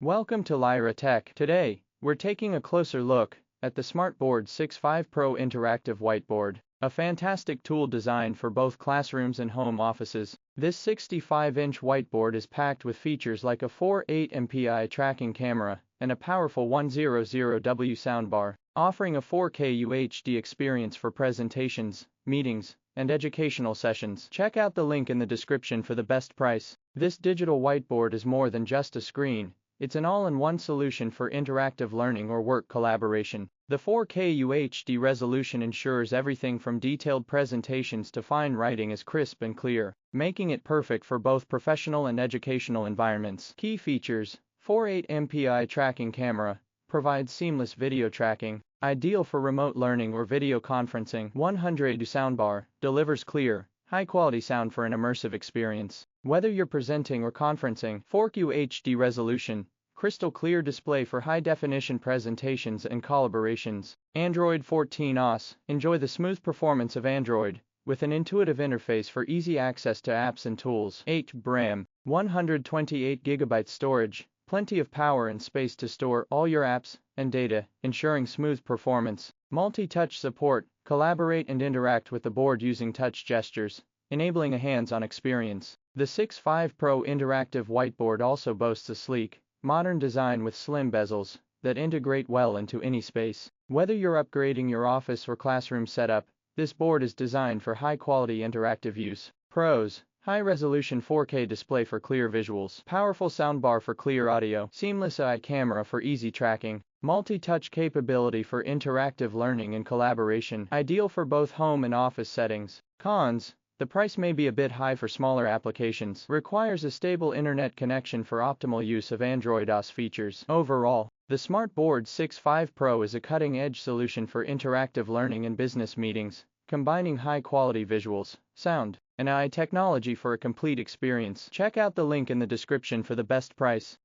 Welcome to Lyra Tech. Today, we're taking a closer look at the SmartBoard 6.5 Pro Interactive Whiteboard, a fantastic tool designed for both classrooms and home offices. This 65-inch whiteboard is packed with features like a 4.8 MPI tracking camera and a powerful 100W soundbar, offering a 4K UHD experience for presentations, meetings, and educational sessions. Check out the link in the description for the best price. This digital whiteboard is more than just a screen. It's an all-in-one solution for interactive learning or work collaboration. The 4K UHD resolution ensures everything from detailed presentations to fine writing is crisp and clear, making it perfect for both professional and educational environments. Key features: 4.8 MPI tracking camera, provides seamless video tracking, ideal for remote learning or video conferencing. 100W Soundbar, delivers clear, high-quality sound for an immersive experience. Whether you're presenting or conferencing, 4K UHD resolution, crystal clear display for high-definition presentations and collaborations. Android 14 OS, enjoy the smooth performance of Android, with an intuitive interface for easy access to apps and tools. 8 RAM, 128GB storage, plenty of power and space to store all your apps and data, ensuring smooth performance. Multi-touch support, collaborate and interact with the board using touch gestures, enabling a hands-on experience. The 6.5 Pro Interactive Whiteboard also boasts a sleek, modern design with slim bezels that integrate well into any space. Whether you're upgrading your office or classroom setup, this board is designed for high-quality interactive use. Pros: high-resolution 4K display for clear visuals, powerful soundbar for clear audio, seamless AI camera for easy tracking, multi-touch capability for interactive learning and collaboration, ideal for both home and office settings. Cons: the price may be a bit high for smaller applications, requires a stable internet connection for optimal use of Android OS features. Overall, the SmartBoard 6.5 Pro is a cutting-edge solution for interactive learning and business meetings, combining high-quality visuals, sound, and AI technology for a complete experience. Check out the link in the description for the best price.